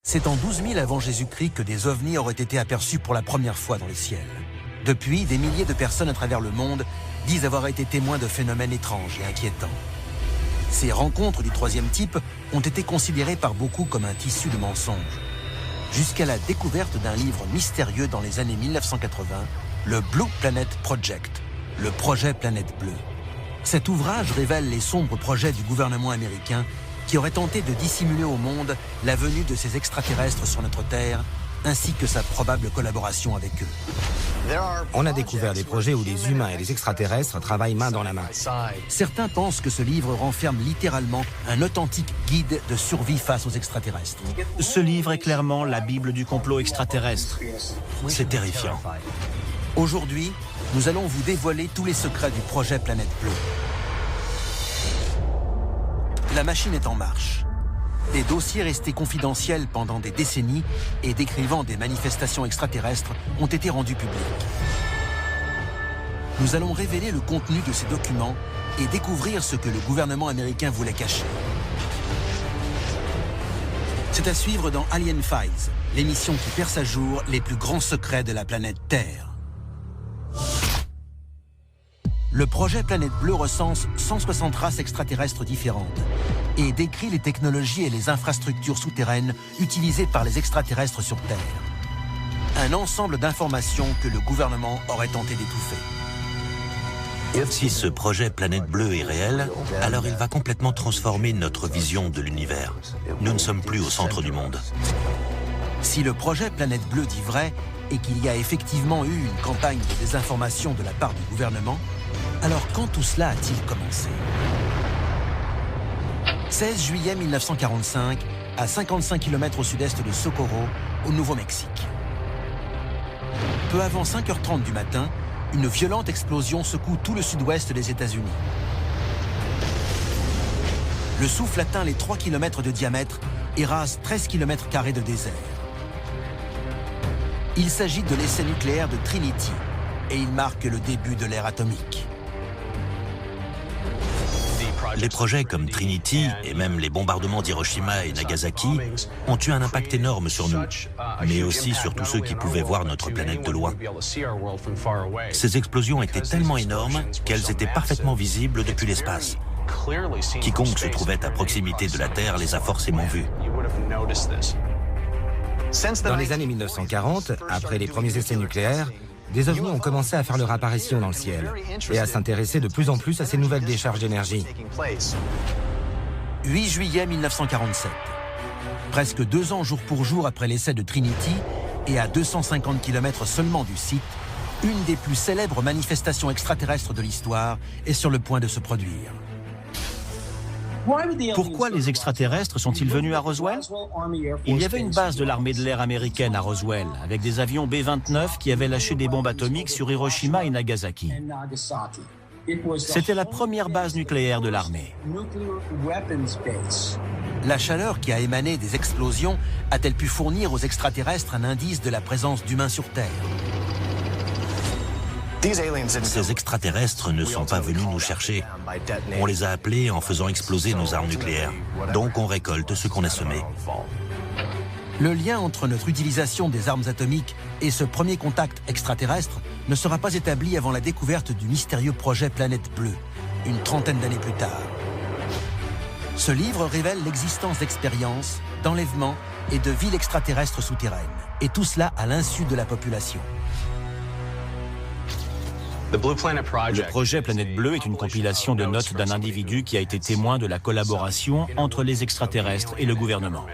C'est en 12 000 avant Jésus-Christ que des ovnis auraient été aperçus pour la première fois dans le ciel. Depuis, des milliers de personnes à travers le monde disent avoir été témoins de phénomènes étranges et inquiétants. Ces rencontres du troisième type ont été considérées par beaucoup comme un tissu de mensonges. Jusqu'à la découverte d'un livre mystérieux dans les années 1980, le Blue Planet Project, le projet Planète Bleue. Cet ouvrage révèle les sombres projets du gouvernement américain qui aurait tenté de dissimuler au monde la venue de ces extraterrestres sur notre Terre, ainsi que sa probable collaboration avec eux. On a découvert des projets où les humains et les extraterrestres travaillent main dans la main. Certains pensent que ce livre renferme littéralement un authentique guide de survie face aux extraterrestres. Ce livre est clairement la Bible du complot extraterrestre. C'est terrifiant. Aujourd'hui, nous allons vous dévoiler tous les secrets du projet Planète Bleue. La machine est en marche. Des dossiers restés confidentiels pendant des décennies et décrivant des manifestations extraterrestres ont été rendus publics. Nous allons révéler le contenu de ces documents et découvrir ce que le gouvernement américain voulait cacher. C'est à suivre dans Alien Files, l'émission qui perce à jour les plus grands secrets de la planète Terre. Le projet Planète Bleue recense 160 races extraterrestres différentes et décrit les technologies et les infrastructures souterraines utilisées par les extraterrestres sur Terre. Un ensemble d'informations que le gouvernement aurait tenté d'étouffer. Si ce projet Planète Bleue est réel, alors il va complètement transformer notre vision de l'univers. Nous ne sommes plus au centre du monde. Si le projet Planète Bleue dit vrai et qu'il y a effectivement eu une campagne de désinformation de la part du gouvernement, alors quand tout cela a-t-il commencé? 16 juillet 1945, à 55 km au sud-est de Socorro, au Nouveau-Mexique. Peu avant 5h30 du matin, une violente explosion secoue tout le sud-ouest des États-Unis. Le souffle atteint les 3 km de diamètre et rase 13 km² de désert. Il s'agit de l'essai nucléaire de Trinity et il marque le début de l'ère atomique. Les projets comme Trinity et même les bombardements d'Hiroshima et Nagasaki ont eu un impact énorme sur nous, mais aussi sur tous ceux qui pouvaient voir notre planète de loin. Ces explosions étaient tellement énormes qu'elles étaient parfaitement visibles depuis l'espace. Quiconque se trouvait à proximité de la Terre les a forcément vues. Dans les années 1940, après les premiers essais nucléaires, des ovnis ont commencé à faire leur apparition dans le ciel et à s'intéresser de plus en plus à ces nouvelles décharges d'énergie. 8 juillet 1947. Presque 2 ans jour pour jour après l'essai de Trinity et à 250 km seulement du site, une des plus célèbres manifestations extraterrestres de l'histoire est sur le point de se produire. Pourquoi les extraterrestres sont-ils venus à Roswell? Il y avait une base de l'armée de l'air américaine à Roswell, avec des avions B-29 qui avaient lâché des bombes atomiques sur Hiroshima et Nagasaki. C'était la première base nucléaire de l'armée. La chaleur qui a émané des explosions a-t-elle pu fournir aux extraterrestres un indice de la présence d'humains sur Terre? Ces extraterrestres ne sont pas venus nous chercher. On les a appelés en faisant exploser nos armes nucléaires. Donc on récolte ce qu'on a semé. Le lien entre notre utilisation des armes atomiques et ce premier contact extraterrestre ne sera pas établi avant la découverte du mystérieux projet Planète Bleue, une trentaine d'années plus tard. Ce livre révèle l'existence d'expériences, d'enlèvements et de villes extraterrestres souterraines. Et tout cela à l'insu de la population. Le projet Planète Bleue est une compilation de notes d'un individu qui a été témoin de la collaboration entre les extraterrestres et le gouvernement.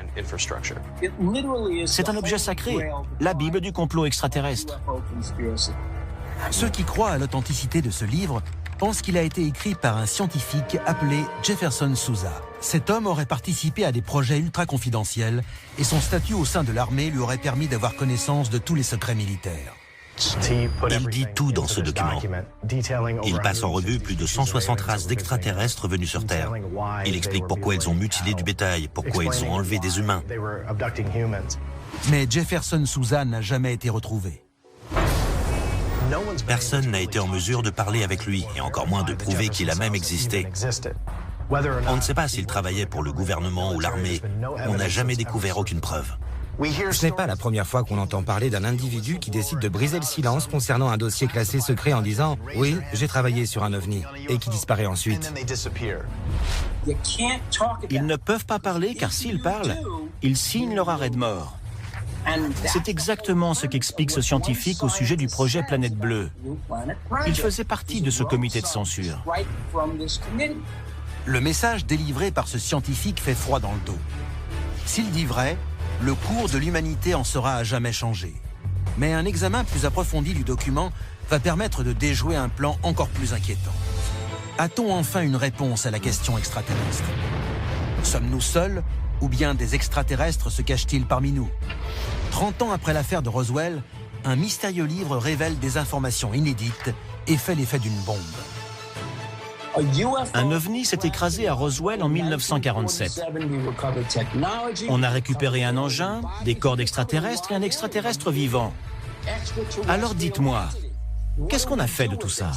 C'est un objet sacré, la Bible du complot extraterrestre. Ceux qui croient à l'authenticité de ce livre pensent qu'il a été écrit par un scientifique appelé Jefferson Sousa. Cet homme aurait participé à des projets ultra confidentiels et son statut au sein de l'armée lui aurait permis d'avoir connaissance de tous les secrets militaires. Il dit tout dans ce document. Il passe en revue plus de 160 races d'extraterrestres venus sur Terre. Il explique pourquoi ils ont mutilé du bétail, pourquoi ils ont enlevé des humains. Mais Jefferson Sousa n'a jamais été retrouvé. Personne n'a été en mesure de parler avec lui, et encore moins de prouver qu'il a même existé. On ne sait pas s'il travaillait pour le gouvernement ou l'armée. On n'a jamais découvert aucune preuve. Ce n'est pas la première fois qu'on entend parler d'un individu qui décide de briser le silence concernant un dossier classé secret en disant « Oui, j'ai travaillé sur un ovni » et qui disparaît ensuite. Ils ne peuvent pas parler car s'ils parlent, ils signent leur arrêt de mort. C'est exactement ce qu'explique ce scientifique au sujet du projet Planète Bleue. Il faisait partie de ce comité de censure. Le message délivré par ce scientifique fait froid dans le dos. S'il dit vrai, le cours de l'humanité en sera à jamais changé. Mais un examen plus approfondi du document va permettre de déjouer un plan encore plus inquiétant. A-t-on enfin une réponse à la question extraterrestre? Sommes-nous seuls ou bien des extraterrestres se cachent-ils parmi nous? 30 ans après l'affaire de Roswell, un mystérieux livre révèle des informations inédites et fait l'effet d'une bombe. Un ovni s'est écrasé à Roswell en 1947. On a récupéré un engin, des corps d'extraterrestres et un extraterrestre vivant. Alors dites-moi, qu'est-ce qu'on a fait de tout ça?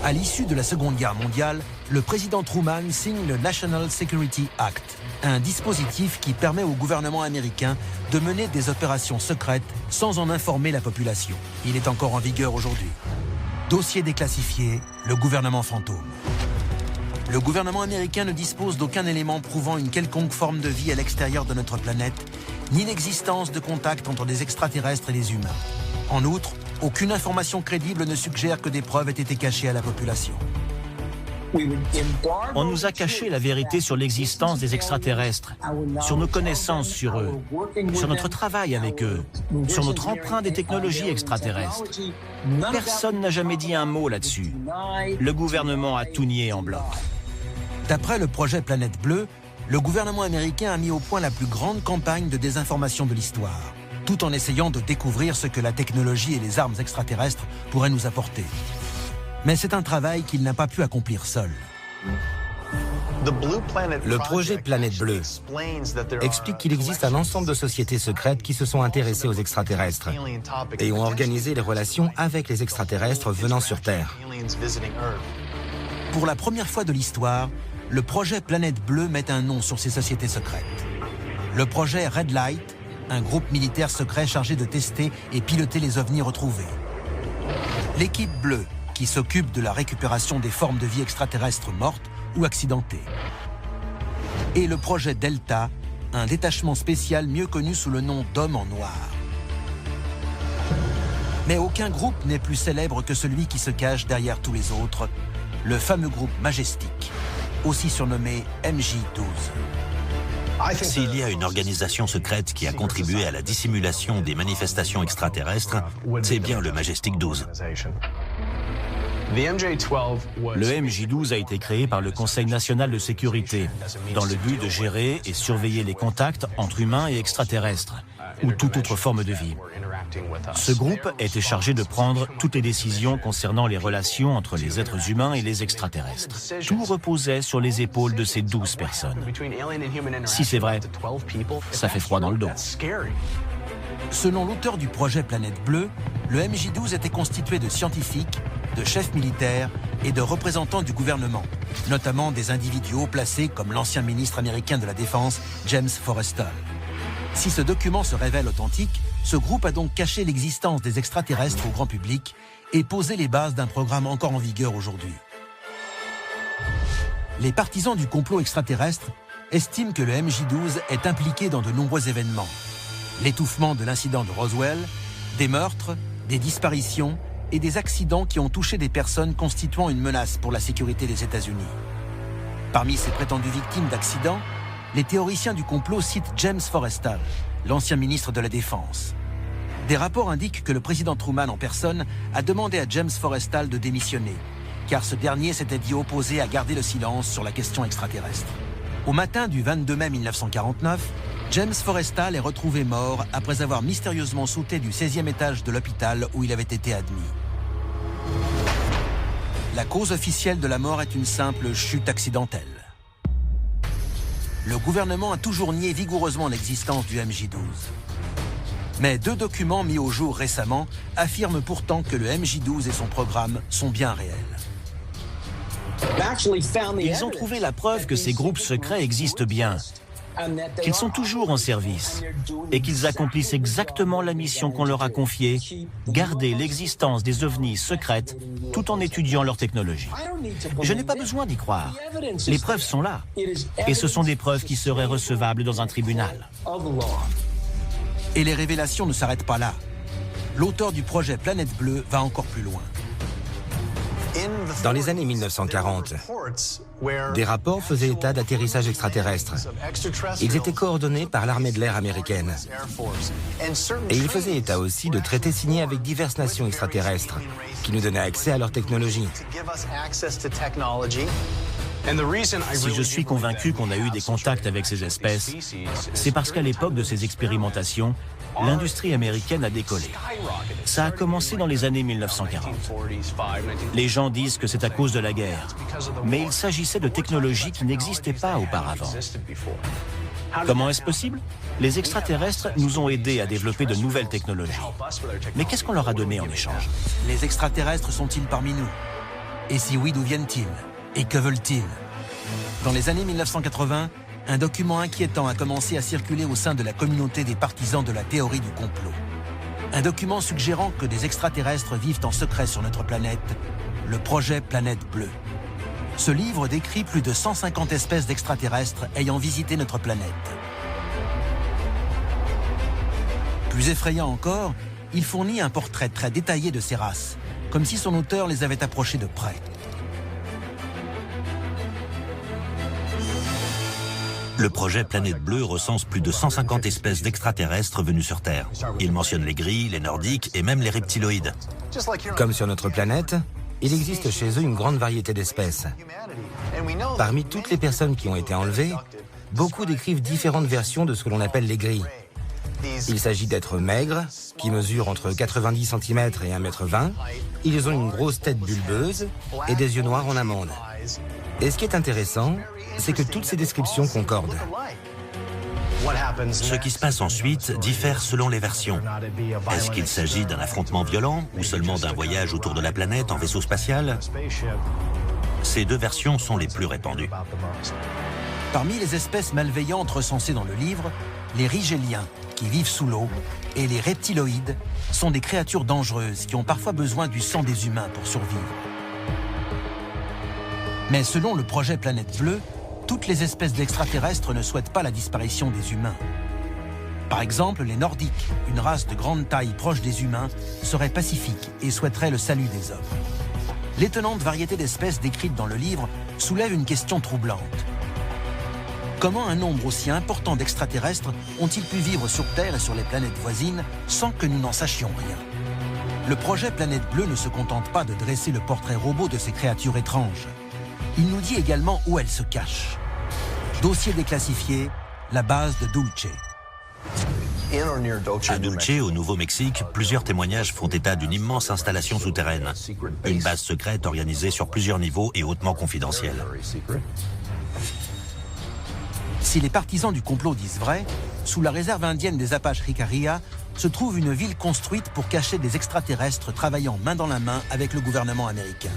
À l'issue de la Seconde Guerre mondiale, le président Truman signe le National Security Act, un dispositif qui permet au gouvernement américain de mener des opérations secrètes sans en informer la population. Il est encore en vigueur aujourd'hui. Dossier déclassifié, le gouvernement fantôme. Le gouvernement américain ne dispose d'aucun élément prouvant une quelconque forme de vie à l'extérieur de notre planète, ni l'existence de contact entre des extraterrestres et les humains. En outre, aucune information crédible ne suggère que des preuves aient été cachées à la population. On nous a caché la vérité sur l'existence des extraterrestres, sur nos connaissances sur eux, sur notre travail avec eux, sur notre emprunt des technologies extraterrestres. Personne n'a jamais dit un mot là-dessus. Le gouvernement a tout nié en bloc. D'après le projet Planète Bleue, le gouvernement américain a mis au point la plus grande campagne de désinformation de l'histoire, tout en essayant de découvrir ce que la technologie et les armes extraterrestres pourraient nous apporter. Mais c'est un travail qu'il n'a pas pu accomplir seul. Le projet Planète Bleue explique qu'il existe un ensemble de sociétés secrètes qui se sont intéressées aux extraterrestres et ont organisé les relations avec les extraterrestres venant sur Terre. Pour la première fois de l'histoire, le projet Planète Bleue met un nom sur ces sociétés secrètes. Le projet Red Light, un groupe militaire secret chargé de tester et piloter les ovnis retrouvés. L'équipe bleue, qui s'occupe de la récupération des formes de vie extraterrestres mortes ou accidentées. Et le projet Delta, un détachement spécial mieux connu sous le nom d'Hommes en Noir. Mais aucun groupe n'est plus célèbre que celui qui se cache derrière tous les autres, le fameux groupe Majestic, aussi surnommé MJ12. S'il y a une organisation secrète qui a contribué à la dissimulation des manifestations extraterrestres, c'est bien le Majestic 12. Le MJ12 a été créé par le Conseil national de sécurité dans le but de gérer et surveiller les contacts entre humains et extraterrestres ou toute autre forme de vie. Ce groupe était chargé de prendre toutes les décisions concernant les relations entre les êtres humains et les extraterrestres. Tout reposait sur les épaules de ces 12 personnes. Si c'est vrai, ça fait froid dans le dos. Selon l'auteur du projet Planète Bleue, le MJ12 était constitué de scientifiques, de chefs militaires et de représentants du gouvernement, notamment des individus haut placés comme l'ancien ministre américain de la Défense, James Forrestal. Si ce document se révèle authentique, ce groupe a donc caché l'existence des extraterrestres au grand public et posé les bases d'un programme encore en vigueur aujourd'hui. Les partisans du complot extraterrestre estiment que le MJ12 est impliqué dans de nombreux événements. L'étouffement de l'incident de Roswell, des meurtres, des disparitions et des accidents qui ont touché des personnes constituant une menace pour la sécurité des États-Unis. Parmi ces prétendues victimes d'accidents, les théoriciens du complot citent James Forrestal, l'ancien ministre de la Défense. Des rapports indiquent que le président Truman en personne a demandé à James Forrestal de démissionner, car ce dernier s'était dit opposé à garder le silence sur la question extraterrestre. Au matin du 22 mai 1949, James Forrestal est retrouvé mort après avoir mystérieusement sauté du 16e étage de l'hôpital où il avait été admis. La cause officielle de la mort est une simple chute accidentelle. Le gouvernement a toujours nié vigoureusement l'existence du MJ12. Mais 2 documents mis au jour récemment affirment pourtant que le MJ12 et son programme sont bien réels. Ils ont trouvé la preuve que ces groupes secrets existent bien. qu'ils sont toujours en service et qu'ils accomplissent exactement la mission qu'on leur a confiée, garder l'existence des ovnis secrètes tout en étudiant leur technologie. Je n'ai pas besoin d'y croire. Les preuves sont là. Et ce sont des preuves qui seraient recevables dans un tribunal. Et les révélations ne s'arrêtent pas là. L'auteur du projet Planète Bleue va encore plus loin. Dans les années 1940, des rapports faisaient état d'atterrissages extraterrestres. Ils étaient coordonnés par l'armée de l'air américaine. Et ils faisaient état aussi de traités signés avec diverses nations extraterrestres qui nous donnaient accès à leur technologie. Si je suis convaincu qu'on a eu des contacts avec ces espèces, c'est parce qu'à l'époque de ces expérimentations, l'industrie américaine a décollé. Ça a commencé dans les années 1940. Les gens disent que c'est à cause de la guerre, mais il s'agissait de technologies qui n'existaient pas auparavant. Comment est-ce possible? Les extraterrestres nous ont aidés à développer de nouvelles technologies. Mais qu'est-ce qu'on leur a donné en échange? Les extraterrestres sont-ils parmi nous? Et si oui, d'où viennent-ils? Et que veulent-ils? Dans les années 1980, un document inquiétant a commencé à circuler au sein de la communauté des partisans de la théorie du complot. Un document suggérant que des extraterrestres vivent en secret sur notre planète, le projet Planète Bleue. Ce livre décrit plus de 150 espèces d'extraterrestres ayant visité notre planète. Plus effrayant encore, il fournit un portrait très détaillé de ces races, comme si son auteur les avait approchées de près. Le projet Planète Bleue recense plus de 150 espèces d'extraterrestres venues sur Terre. Il mentionne les gris, les nordiques et même les reptiloïdes. Comme sur notre planète, il existe chez eux une grande variété d'espèces. Parmi toutes les personnes qui ont été enlevées, beaucoup décrivent différentes versions de ce que l'on appelle les gris. Il s'agit d'êtres maigres, qui mesurent entre 90 cm et 1,20 m. Ils ont une grosse tête bulbeuse et des yeux noirs en amande. Et ce qui est intéressant, c'est que toutes ces descriptions concordent. Ce qui se passe ensuite diffère selon les versions. Est-ce qu'il s'agit d'un affrontement violent ou seulement d'un voyage autour de la planète en vaisseau spatial? Ces deux versions sont les plus répandues. Parmi les espèces malveillantes recensées dans le livre, les rigéliens, qui vivent sous l'eau, et les reptiloïdes sont des créatures dangereuses qui ont parfois besoin du sang des humains pour survivre. Mais selon le projet Planète Bleue, toutes les espèces d'extraterrestres ne souhaitent pas la disparition des humains. Par exemple, les Nordiques, une race de grande taille proche des humains, seraient pacifiques et souhaiteraient le salut des hommes. L'étonnante variété d'espèces décrites dans le livre soulève une question troublante. Comment un nombre aussi important d'extraterrestres ont-ils pu vivre sur Terre et sur les planètes voisines sans que nous n'en sachions rien? Le projet Planète Bleue ne se contente pas de dresser le portrait robot de ces créatures étranges. Il nous dit également où elles se cachent. Dossier déclassifié, la base de Dulce. À Dulce, au Nouveau-Mexique, plusieurs témoignages font état d'une immense installation souterraine. Une base secrète organisée sur plusieurs niveaux et hautement confidentielle. Si les partisans du complot disent vrai, sous la réserve indienne des Apaches Jicarilla se trouve une ville construite pour cacher des extraterrestres travaillant main dans la main avec le gouvernement américain.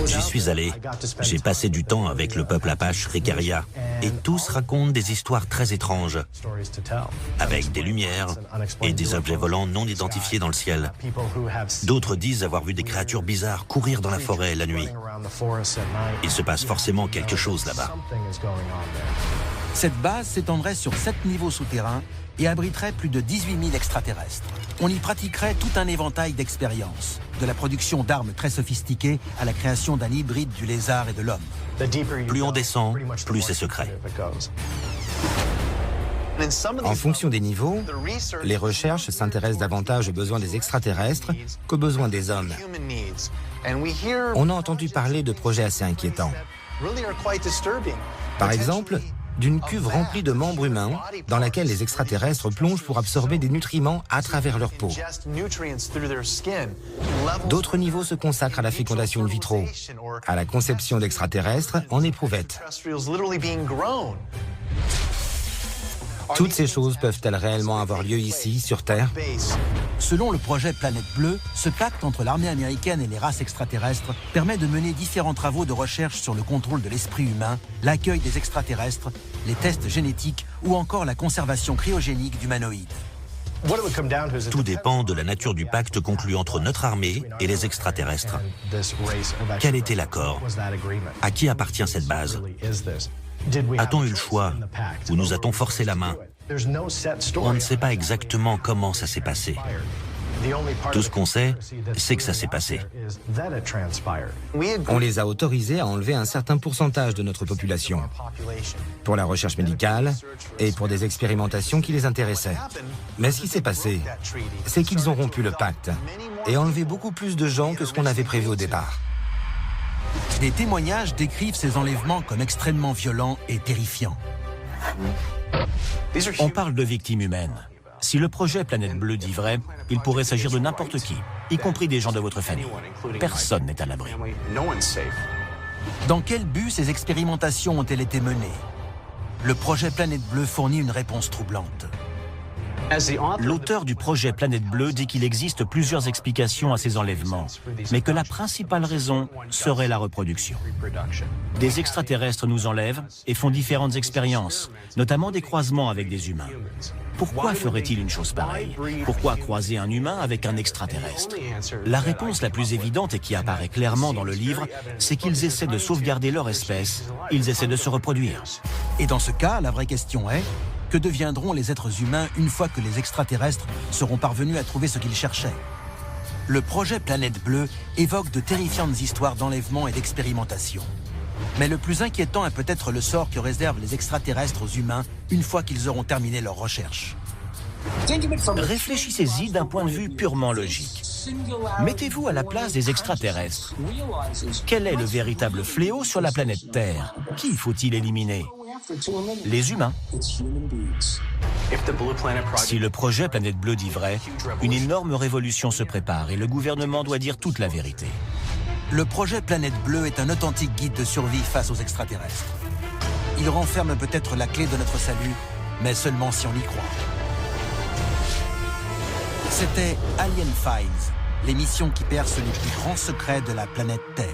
J'y suis allé. J'ai passé du temps avec le peuple Apache Jicarilla et tous racontent des histoires très étranges, avec des lumières et des objets volants non identifiés dans le ciel. D'autres disent avoir vu des créatures bizarres courir dans la forêt la nuit. Il se passe forcément quelque chose là-bas. Cette base s'étendrait sur 7 niveaux souterrains et abriterait plus de 18 000 extraterrestres. On y pratiquerait tout un éventail d'expériences, de la production d'armes très sophistiquées à la création d'un hybride du lézard et de l'homme. Plus on descend, plus c'est secret. En fonction des niveaux, les recherches s'intéressent davantage aux besoins des extraterrestres qu'aux besoins des hommes. On a entendu parler de projets assez inquiétants. Par exemple, d'une cuve remplie de membres humains dans laquelle les extraterrestres plongent pour absorber des nutriments à travers leur peau. D'autres niveaux se consacrent à la fécondation in vitro, à la conception d'extraterrestres en éprouvette. Toutes ces choses peuvent-elles réellement avoir lieu ici, sur Terre ? Selon le projet Planète Bleue, ce pacte entre l'armée américaine et les races extraterrestres permet de mener différents travaux de recherche sur le contrôle de l'esprit humain, l'accueil des extraterrestres, les tests génétiques ou encore la conservation cryogénique d'humanoïdes. Tout dépend de la nature du pacte conclu entre notre armée et les extraterrestres. Quel était l'accord? À qui appartient cette base? A-t-on eu le choix ou nous a-t-on forcé la main? On ne sait pas exactement comment ça s'est passé. Tout ce qu'on sait, c'est que ça s'est passé. On les a autorisés à enlever un certain pourcentage de notre population pour la recherche médicale et pour des expérimentations qui les intéressaient. Mais ce qui s'est passé, c'est qu'ils ont rompu le pacte et enlevé beaucoup plus de gens que ce qu'on avait prévu au départ. Des témoignages décrivent ces enlèvements comme extrêmement violents et terrifiants. On parle de victimes humaines. Si le projet Planète Bleue dit vrai, il pourrait s'agir de n'importe qui, y compris des gens de votre famille. Personne n'est à l'abri. Dans quel but ces expérimentations ont-elles été menées? Le projet Planète Bleue fournit une réponse troublante. L'auteur du projet Planète Bleue dit qu'il existe plusieurs explications à ces enlèvements, mais que la principale raison serait la reproduction. Des extraterrestres nous enlèvent et font différentes expériences, notamment des croisements avec des humains. Pourquoi ferait-il une chose pareille? Pourquoi croiser un humain avec un extraterrestre? La réponse la plus évidente et qui apparaît clairement dans le livre, c'est qu'ils essaient de sauvegarder leur espèce, ils essaient de se reproduire. Et dans ce cas, la vraie question est, que deviendront les êtres humains une fois que les extraterrestres seront parvenus à trouver ce qu'ils cherchaient? Le projet Planète Bleue évoque de terrifiantes histoires d'enlèvement et d'expérimentation. Mais le plus inquiétant est peut-être le sort que réservent les extraterrestres aux humains une fois qu'ils auront terminé leurs recherches. Réfléchissez-y d'un point de vue purement logique. Mettez-vous à la place des extraterrestres. Quel est le véritable fléau sur la planète Terre? Qui faut-il éliminer? Les humains. Si le projet Planète Bleue dit vrai, une énorme révolution se prépare et le gouvernement doit dire toute la vérité. Le projet Planète Bleue est un authentique guide de survie face aux extraterrestres. Il renferme peut-être la clé de notre salut, mais seulement si on y croit. C'était Alien Files, l'émission qui perce les plus grands secrets de la planète Terre.